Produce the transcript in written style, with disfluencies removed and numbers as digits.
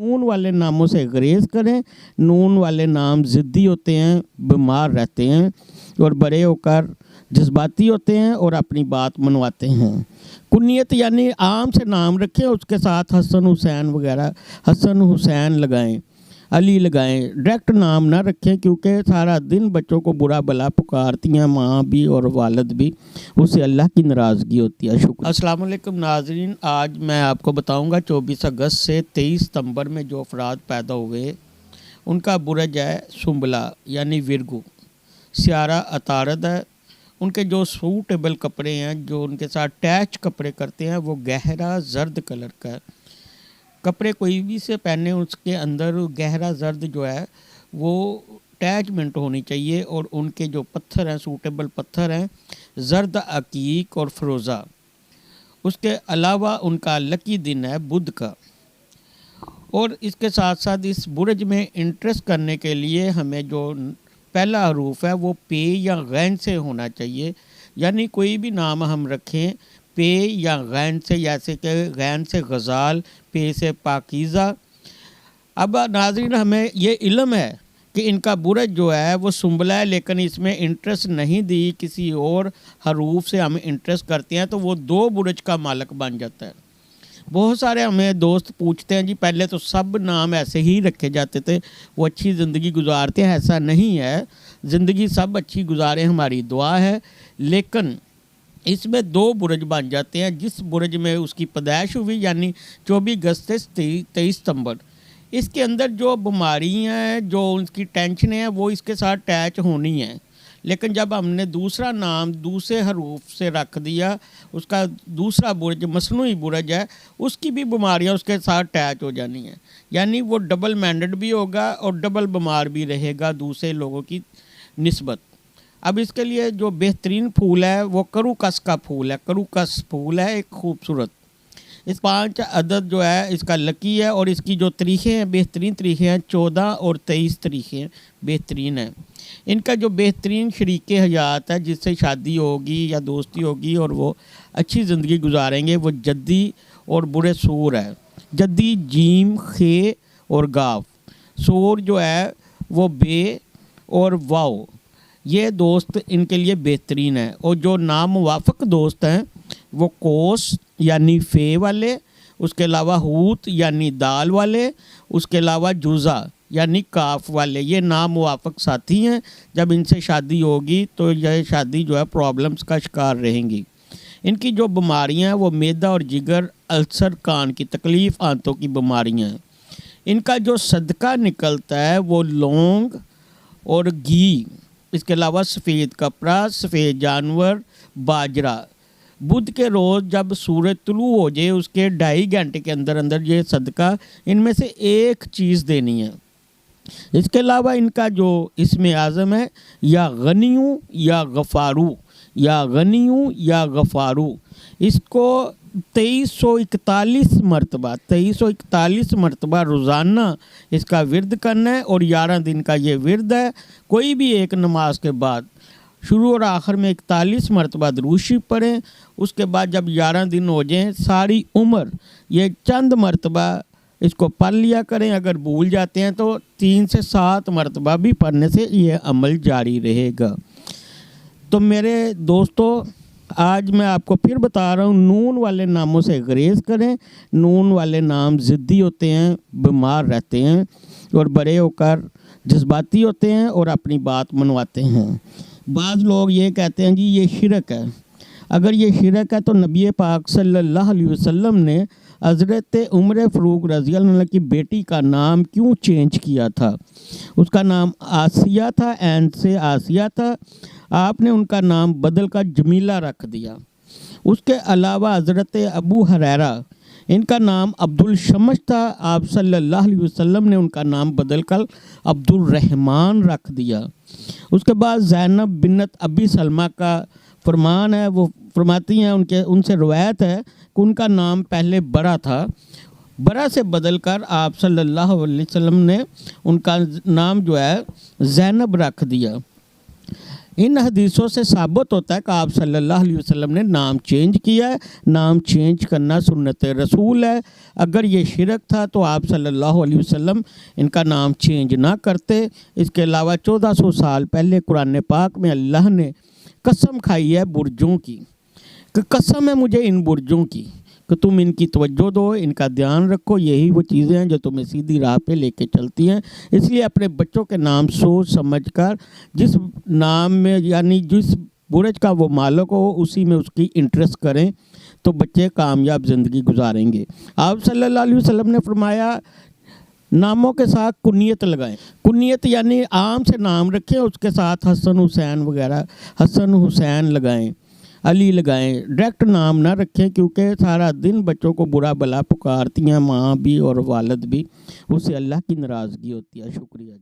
नून वाले नामों से गुरेज करें। नून वाले नाम ज़िद्दी होते हैं, बीमार रहते हैं और बड़े होकर जज्बाती होते हैं और अपनी बात मनवाते हैं। कुनियत यानी आम से नाम रखें, उसके साथ हसन हुसैन वगैरह, हसन हुसैन लगाएं, अली लगाएं। डायरेक्ट नाम ना रखें क्योंकि सारा दिन बच्चों को बुरा भला पुकारती हैं माँ भी और वालिद भी, उससे अल्लाह की नाराज़गी होती है। शुक्र। अस्सलाम वालेकुम नाज़रीन, आज मैं आपको बताऊंगा 24 अगस्त से 23 सितंबर में जो अफराद पैदा हुए उनका बुरज है सुंबला यानी विरगु, सियारा अतारद है। उनके जो सूटेबल कपड़े हैं, जो उनके साथ टैच कपड़े करते हैं, वो गहरा जर्द कलर का है। कपड़े कोई भी से पहने उसके अंदर गहरा जर्द जो है वो अटैचमेंट होनी चाहिए। और उनके जो पत्थर हैं, सूटेबल पत्थर हैं, जर्द अकीक और फ़रोज़ा। उसके अलावा उनका लकी दिन है बुध का। और इसके साथ साथ इस बुरज में इंटरेस्ट करने के लिए हमें जो पहला हरूफ है वो पे या गैन से होना चाहिए। यानी कोई भी नाम हम रखें पे या गैन से, जैसे कि गैन से गज़ाल, पे से पाकीज़ा। अब नाज़रीन हमें ये इल्म है कि इनका बुरज जो है वो सुंबला है, लेकिन इसमें इंटरेस्ट नहीं दी, किसी और हरूफ से हम इंटरेस्ट करते हैं तो वो दो बुरज का मालिक बन जाता है। बहुत सारे हमें दोस्त पूछते हैं जी पहले तो सब नाम ऐसे ही रखे जाते थे, वो अच्छी ज़िंदगी गुजारते हैं। ऐसा नहीं है, ज़िंदगी सब अच्छी गुजारें हमारी दुआ है, लेकिन इसमें दो बुरज बन जाते हैं। जिस बुरज में उसकी पैदाइश हुई यानी 24 अगस्त से 23 सितंबर, इसके अंदर जो बीमारियाँ हैं, जो उनकी टेंशन है, वो इसके साथ अटैच होनी है। लेकिन जब हमने दूसरा नाम दूसरे हरूफ से रख दिया, उसका दूसरा बुरज मसनूई बुरज है, उसकी भी बीमारियाँ उसके साथ अटैच हो जानी है। यानी वो डबल मैंडेड भी होगा और डबल बीमार भी रहेगा दूसरे लोगों की निस्बत। अब इसके लिए जो बेहतरीन फूल है वो करूकस का फूल है। करूकस फूल है एक खूबसूरत। इस 5 अदद जो है इसका लकी है और इसकी जो तरीक़े हैं बेहतरीन तरीक़े हैं, 14 और 23 तरीक़े बेहतरीन हैं। इनका जो बेहतरीन शरीके हयात है, जिससे शादी होगी या दोस्ती होगी और वो अच्छी ज़िंदगी गुजारेंगे, वो जद्दी और बुरे सूर है। जद्दी जीम खे और गाफ, सूर जो है वो बे और वाओ, ये दोस्त इनके लिए बेहतरीन है। और जो नामुवाफ़िक दोस्त हैं वो कोस यानी फ़े वाले, उसके अलावा हूत यानी दाल वाले, उसके अलावा जुज़ा यानी काफ वाले, ये नामुवाफ़िक साथी हैं। जब इनसे शादी होगी तो यह शादी जो है प्रॉब्लम्स का शिकार रहेंगी। इनकी जो बीमारियां हैं वो मैदा और जिगर, अल्सर, कान की तकलीफ़, आंतों की बीमारियां हैं। इनका जो सदका निकलता है वो लौंग और घी, इसके अलावा सफ़ेद कपड़ा, सफ़ेद जानवर, बाजरा। बुध के रोज़ जब सूरज तुलू हो जाए उसके 2.5 घंटे के अंदर अंदर ये सदका इनमें से एक चीज़ देनी है। इसके अलावा इनका जो इसमें आज़म है या गनियू या गफ़ारू, या गनियू या गफ़ारू, इसको 2341 मरतबा रोज़ाना इसका विरद करना है। और 11 दिन का ये विरद है। कोई भी एक नमाज के बाद शुरू और आखिर में 41 मरतबा दुरूद शरीफ पढ़ें। उसके बाद जब 11 दिन हो जाएं, सारी उम्र ये चंद मरतबा इसको पढ़ लिया करें। अगर भूल जाते हैं तो 3 से 7 मरतबा भी पढ़ने से ये अमल जारी रहेगा। तो मेरे दोस्तों, आज मैं आपको फिर बता रहा हूँ, नून वाले नामों से गुरेज करें। नून वाले नाम ज़िद्दी होते हैं, बीमार रहते हैं और बड़े होकर जज्बाती होते हैं और अपनी बात मनवाते हैं। बाज़ लोग ये कहते हैं जी ये शिरक है। अगर ये शिरक है तो नबी पाक सल्लल्लाहु अलैहि वसल्लम ने हज़रत उमर फ़ारूक रज़ी अल्लाह अन्हु की बेटी का नाम क्यों चेंज किया था? उसका नाम आसिया था, एंड से आसिया था। आपने उनका नाम बदल कर जमीला रख दिया। उसके अलावा हज़रत अबू हुरैरा, इनका नाम अब्दुल शमस था। आप सल्लल्लाहु अलैहि वसल्लम ने उनका नाम बदल कर अब्दुल रहमान रख दिया। उसके बाद ज़ैनब बिन्नत अबी सलमा का फरमान है, वो फरमाती हैं, उनसे रवायत है कि उनका नाम पहले बरा था, बरा से बदल कर आप सल्लल्लाहु अलैहि वसल्लम ने उनका नाम जो है ज़ैनब रख दिया। ان حدیثوں سے ثابت ہوتا ہے کہ آپ صلی اللہ علیہ وسلم نے نام چینج کیا ہے. نام چینج کرنا سنت رسول ہے. اگر یہ شرک تھا تو آپ صلی اللہ علیہ وسلم ان کا نام چینج نہ کرتے. اس کے علاوہ 1400 سال پہلے قرآن پاک میں اللہ نے قسم کھائی ہے برجوں کی، کہ قسم ہے مجھے ان برجوں کی کہ تم ان کی توجہ دو، ان کا دھیان رکھو، یہی وہ چیزیں ہیں جو تمہیں سیدھی راہ پہ لے کے چلتی ہیں. اس لیے اپنے بچوں کے نام سوچ سمجھ کر، جس نام میں یعنی جس برج کا وہ مالک ہو اسی میں اس کی انٹرسٹ کریں تو بچے کامیاب زندگی گزاریں گے. آپ صلی اللہ علیہ وسلم نے فرمایا ناموں کے ساتھ کنیت لگائیں. کنیت یعنی عام سے نام رکھیں، اس کے ساتھ حسن حسین وغیرہ، حسن حسین لگائیں، علی لگائیں. ڈائریکٹ نام نہ رکھیں کیونکہ سارا دن بچوں کو برا بلا پکارتی ہیں ماں بھی اور والد بھی، اس سے اللہ کی ناراضگی ہوتی ہے. شکریہ.